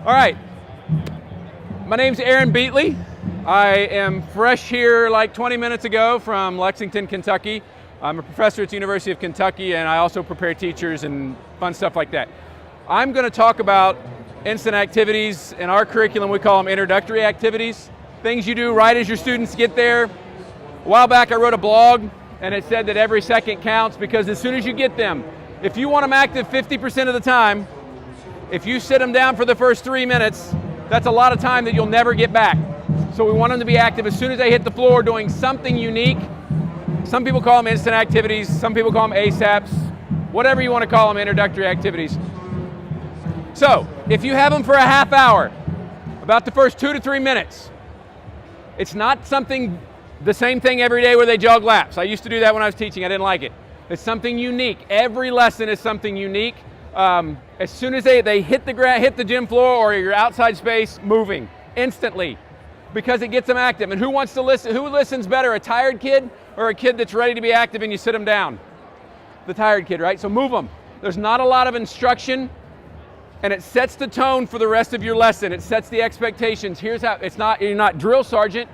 All right, my name's Aaron Beatley. I am fresh here like 20 minutes ago from Lexington, Kentucky. I'm a professor at the University of Kentucky, and I also prepare teachers and fun stuff like that. I'm going to talk about instant activities. In our curriculum, we call them introductory activities. Things you do right as your students get there. A while back, I wrote a blog, and it said that every second counts because as soon as you get them, if you want them active 50% of the time, if you sit them down for the first 3 minutes, that's a lot of time that you'll never get back. So we want them to be active as soon as they hit the floor doing something unique. Some people call them instant activities, some people call them ASAPs, whatever you want to call them, introductory activities. So, if you have them for a half hour, about the first 2 to 3 minutes, it's not something, the same thing every day where they jog laps. I used to do that when I was teaching, I didn't like it. It's something unique. Every lesson is something unique. As soon as they hit the gym floor or your outside space, moving instantly, because it gets them active. And who wants to listen? Who listens better, a tired kid or a kid that's ready to be active and you sit them down? The tired kid, right? So move them. There's not a lot of instruction, and it sets the tone for the rest of your lesson. It sets the expectations. Here's how. You're not drill sergeant,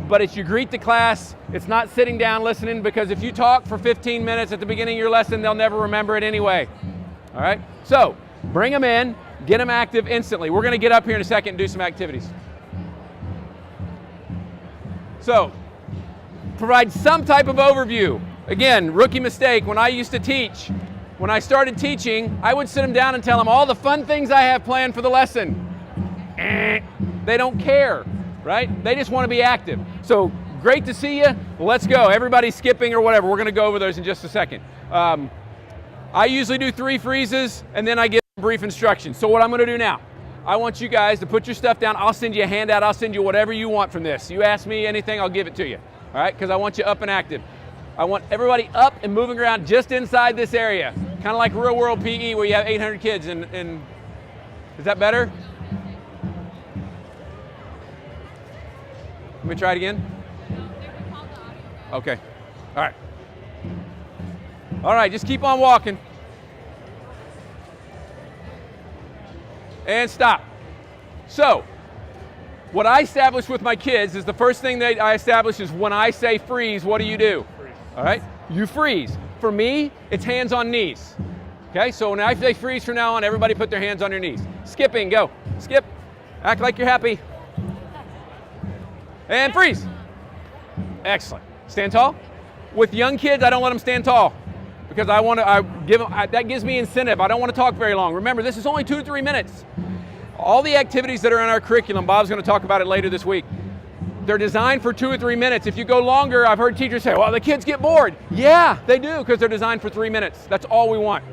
but it's you greet the class. It's not sitting down listening, because if you talk for 15 minutes at the beginning of your lesson, they'll never remember it anyway. All right? So bring them in, get them active instantly. We're going to get up here in a second and do some activities. So provide some type of overview. Again, rookie mistake. When I used to teach, when I started teaching, I would sit them down and tell them all the fun things I have planned for the lesson. They don't care, right? They just want to be active. So great to see you. Let's go. Everybody's skipping or whatever. We're going to go over those in just a second. I usually do 3 freezes, and then I give brief instructions. So what I'm going to do now, I want you guys to put your stuff down. I'll send you a handout. I'll send you whatever you want from this. You ask me anything, I'll give it to you. All right? Because I want you up and active. I want everybody up and moving around just inside this area. Kind of like real world PE where you have 800 kids. And is that better? Let me try it again. Okay. All right. All right, just keep on walking. And stop. So, what I establish with my kids is the first thing that I establish is when I say freeze, what do you do? Freeze. All right? You freeze. For me, it's hands on knees. Okay, so when I say freeze from now on, everybody put their hands on your knees. Skipping, go. Skip. Act like you're happy. And freeze. Excellent. Stand tall. With young kids, I don't let them stand tall, because that gives me incentive. I don't want to talk very long. Remember, this is only 2 to 3 minutes. All the activities that are in our curriculum, Bob's going to talk about it later this week, they're designed for 2 or 3 minutes. If you go longer, I've heard teachers say, well, the kids get bored. Yeah, they do, because they're designed for 3 minutes. That's all we want.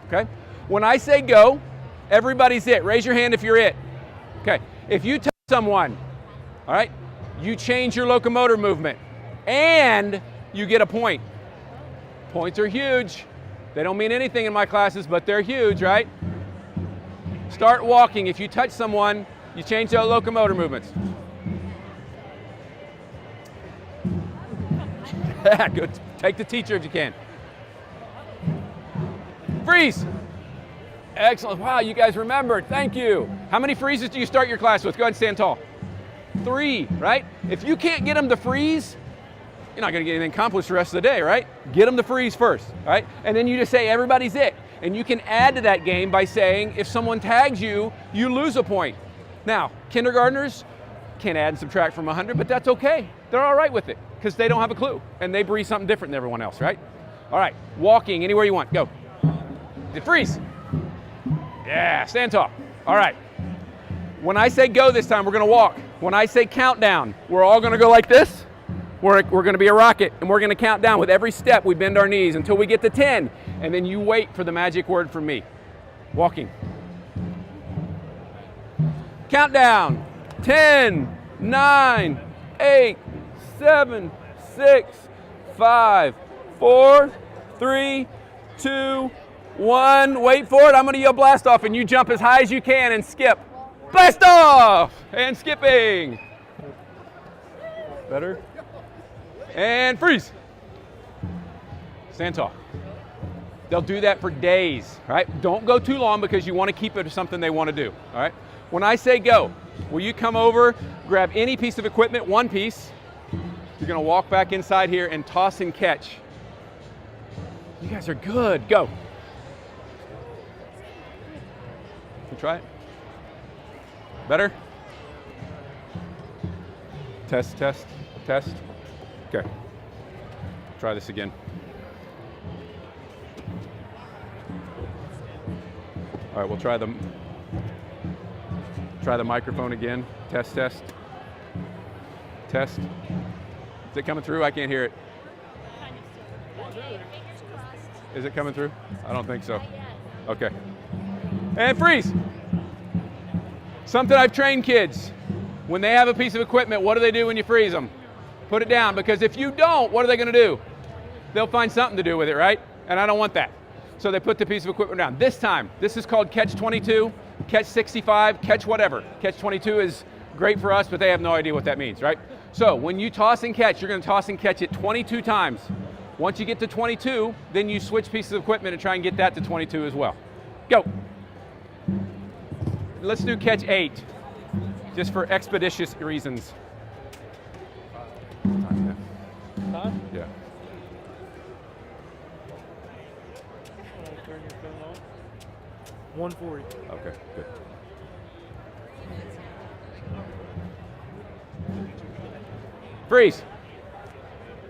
Okay? When I say go, everybody's it. Raise your hand if you're it. Okay. If you touch someone, all right, you change your locomotor movement, and you get a point. Points are huge. They don't mean anything in my classes, but they're huge, right? Start walking. If you touch someone, you change their locomotor movements. Good. Take the teacher if you can. Freeze. Excellent. Wow, you guys remembered. Thank you. How many freezes do you start your class with? Go ahead and stand tall. 3, right? If you can't get them to freeze, you're not going to get anything accomplished the rest of the day, right? Get them to freeze first, right? And then you just say, everybody's it. And you can add to that game by saying, if someone tags you, you lose a point. Now, kindergartners can add and subtract from 100, but that's okay. They're all right with it, because they don't have a clue. And they breathe something different than everyone else, right? All right, walking anywhere you want. Go. Freeze. Yeah, stand tall. All right. When I say go this time, we're going to walk. When I say countdown, we're all going to go like this. We're going to be a rocket, and we're going to count down. With every step, we bend our knees until we get to 10, and then you wait for the magic word from me. Walking. Countdown. 10, 9, 8, 7, 6, 5, 4, 3, 2, 1. Wait for it. I'm going to yell blast off, and you jump as high as you can and skip. Blast off! And skipping. Better? And freeze. Stand tall. They'll do that for days, right? Don't go too long because you want to keep it to something they want to do, all right? When I say go, will you come over, grab any piece of equipment, one piece. You're going to walk back inside here and toss and catch. You guys are good. Go. You try it. Better? Test, test, test. Okay. Try this again. All right, we'll try the microphone again. Test, test. Test. Is it coming through? I can't hear it. Is it coming through? I don't think so. Okay. And freeze. Something I've trained kids. When they have a piece of equipment, what do they do when you freeze them? Put it down, because if you don't, what are they going to do? They'll find something to do with it, right? And I don't want that. So they put the piece of equipment down. This time, this is called catch 22, catch 65, catch whatever. Catch 22 is great for us, but they have no idea what that means, right? So when you toss and catch, you're going to toss and catch it 22 times. Once you get to 22, then you switch pieces of equipment and try and get that to 22 as well. Go. Let's do catch 8, just for expeditious reasons. Huh? Yeah. Turn your phone off. 140. Okay, good. Freeze.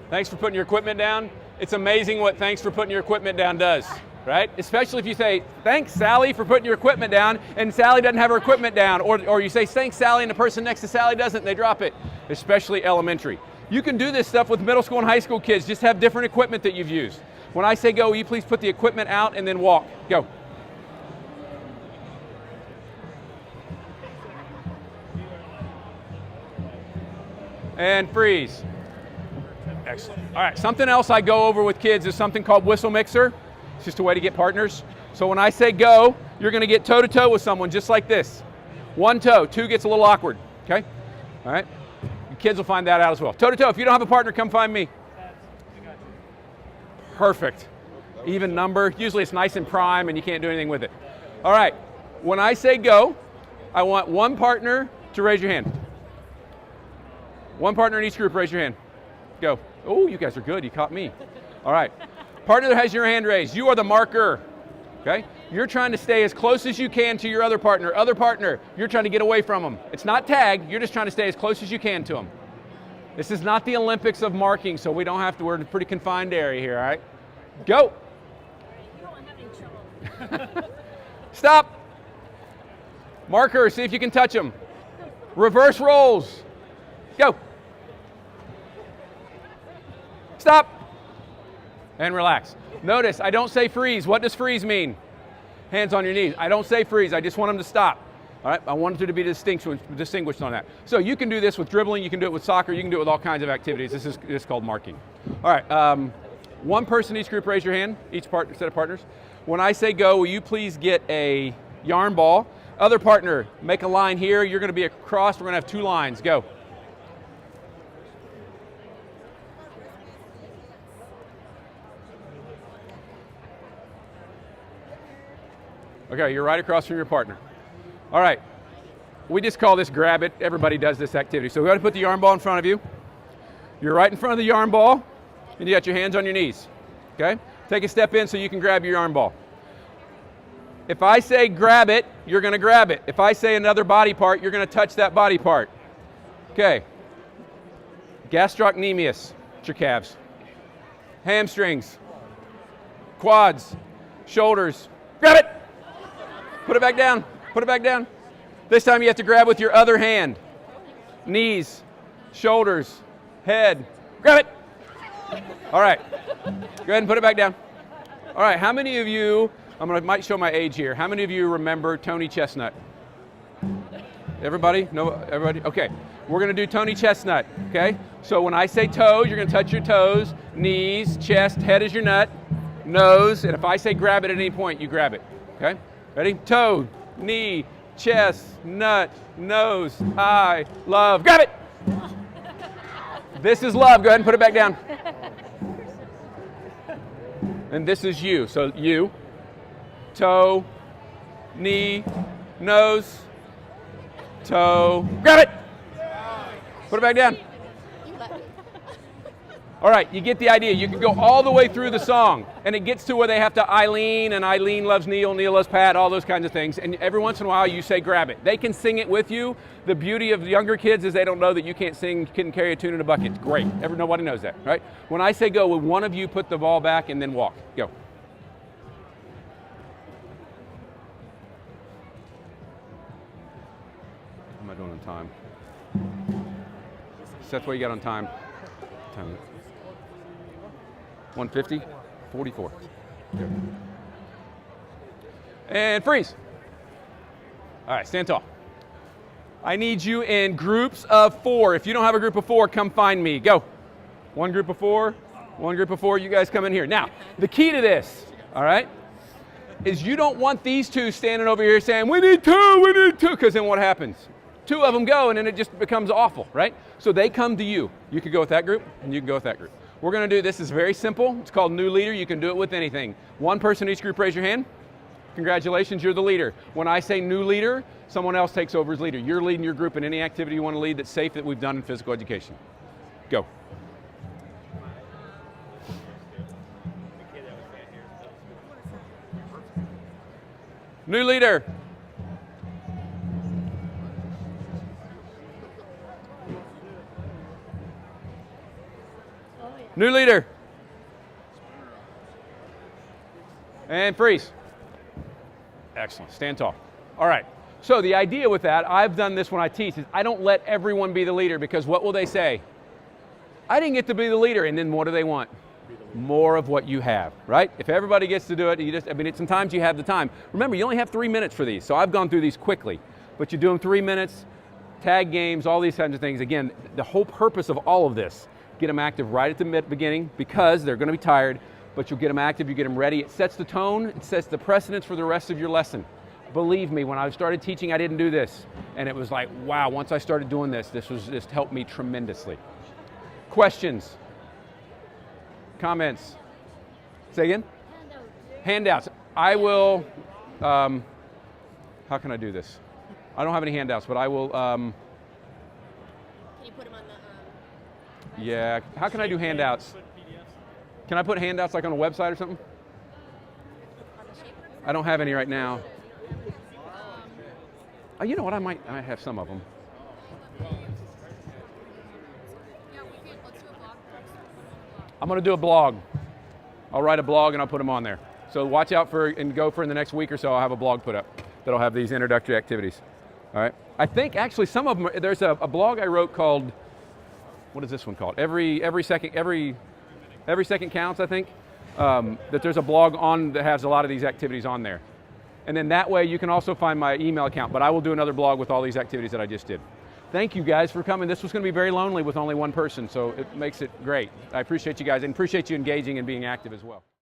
Thanks for putting your equipment down. It's amazing what thanks for putting your equipment down does, right? Especially if you say, thanks, Sally, for putting your equipment down, and Sally doesn't have her equipment down. Or you say, thanks, Sally, and the person next to Sally doesn't, and they drop it. Especially elementary. You can do this stuff with middle school and high school kids. Just have different equipment that you've used. When I say go, will you please put the equipment out and then walk? Go. And freeze. Excellent. All right, something else I go over with kids is something called whistle mixer. It's just a way to get partners. So when I say go, you're going to get toe-to-toe with someone just like this. One toe, two gets a little awkward, okay? All right? Your kids will find that out as well. Toe-to-toe, if you don't have a partner, come find me. Perfect. Even number. Usually it's nice and prime and you can't do anything with it. All right, when I say go, I want one partner to raise your hand. One partner in each group, raise your hand. Go. Oh, you guys are good. You caught me. All right. Partner that has your hand raised, you are the marker. Okay? You're trying to stay as close as you can to your other partner. Other partner, you're trying to get away from them. It's not tag. You're just trying to stay as close as you can to them. This is not the Olympics of marking, so we don't have to. We're in a pretty confined area here, all right? Go. You don't have any trouble. Stop. Marker, see if you can touch them. Reverse rolls. Go. Stop. And relax. Notice, I don't say freeze. What does freeze mean? Hands on your knees. I don't say freeze. I just want them to stop. All right? I want you to be distinguished on that. So you can do this with dribbling. You can do it with soccer. You can do it with all kinds of activities. This is called marking. All right. One person each group, raise your hand. Each set of partners. When I say go, will you please get a yarn ball? Other partner, make a line here. You're going to be across. We're going to have 2 lines. Go. Okay, you're right across from your partner. All right, we just call this grab it. Everybody does this activity. So we got to put the yarn ball in front of you. You're right in front of the yarn ball, and you got your hands on your knees, okay? Take a step in so you can grab your yarn ball. If I say grab it, you're going to grab it. If I say another body part, you're going to touch that body part. Okay. Gastrocnemius, it's your calves. Hamstrings, quads, shoulders. Grab it! Put it back down. Put it back down. This time you have to grab with your other hand. Knees, shoulders, head. Grab it. All right. Go ahead and put it back down. All right. How many of you, might show my age here. How many of you remember Tony Chestnut? Everybody? No, everybody? Okay. We're going to do Tony Chestnut. Okay. So when I say toes, you're going to touch your toes, knees, chest, head is your nut, nose, and if I say grab it at any point, you grab it. Okay. Ready? Toe, knee, chest, nut, nose, eye, love. Grab it! This is love. Go ahead and put it back down. And this is you. So you, toe, knee, nose, toe, grab it. Put it back down. You let me. All right, you get the idea. You can go all the way through the song, and it gets to where they have to Eileen, and Eileen loves Neil, Neil loves Pat, all those kinds of things. And every once in a while, you say, grab it. They can sing it with you. The beauty of the younger kids is they don't know that you can't sing, couldn't carry a tune in a bucket. It's great. Nobody knows that, right? When I say go, will one of you put the ball back and then walk? Go. What am I doing on time? Seth, what you got on time? Time. 150? 44. There. And freeze. All right, stand tall. I need you in groups of 4. If you don't have a group of 4, come find me. Go. One group of 4, one group of 4. You guys come in here. Now, the key to this, all right, is you don't want these two standing over here saying, we need 2, because then what happens? 2 of them go, and then it just becomes awful, right? So they come to you. You could go with that group, and you can go with that group. We're going to do this. Is very simple. It's called New Leader. You can do it with anything. One person in each group, raise your hand. Congratulations, you're the leader. When I say new leader, someone else takes over as leader. You're leading your group in any activity you want to lead that's safe that we've done in physical education. Go. New leader. New leader. And freeze. Excellent. Stand tall. All right. So the idea with that, I've done this when I teach, is I don't let everyone be the leader, because what will they say? I didn't get to be the leader. And then what do they want? More of what you have, right? If everybody gets to do it, sometimes you have the time. Remember, you only have 3 minutes for these. So I've gone through these quickly, but you do them 3 minutes, tag games, all these kinds of things. Again, the whole purpose of all of this, get them active right at the beginning, because they're going to be tired, but you'll get them active, you get them ready. It sets the tone, it sets the precedence for the rest of your lesson. Believe me, when I started teaching, I didn't do this. And it was like, wow, once I started doing this, this helped me tremendously. Questions? Comments? Say again? Handouts. I will, how can I do this? I don't have any handouts, but I will, Can you put them on the, yeah, how can I do handouts? Can I put handouts like on a website or something? on the shaper? I don't have any right now. Oh, you know what, I might have some of them. I'm going to do a blog. I'll write a blog and I'll put them on there. So watch out for, in Gopher in the next week or so, I'll have a blog put up that'll have these introductory activities. All right. I think actually some of them, there's a blog I wrote called, what is this one called? Every second counts, I think. That there's a blog on that has a lot of these activities on there. And then that way you can also find my email account, but I will do another blog with all these activities that I just did. Thank you guys for coming. This was going to be very lonely with only one person, so it makes it great. I appreciate you guys and appreciate you engaging and being active as well.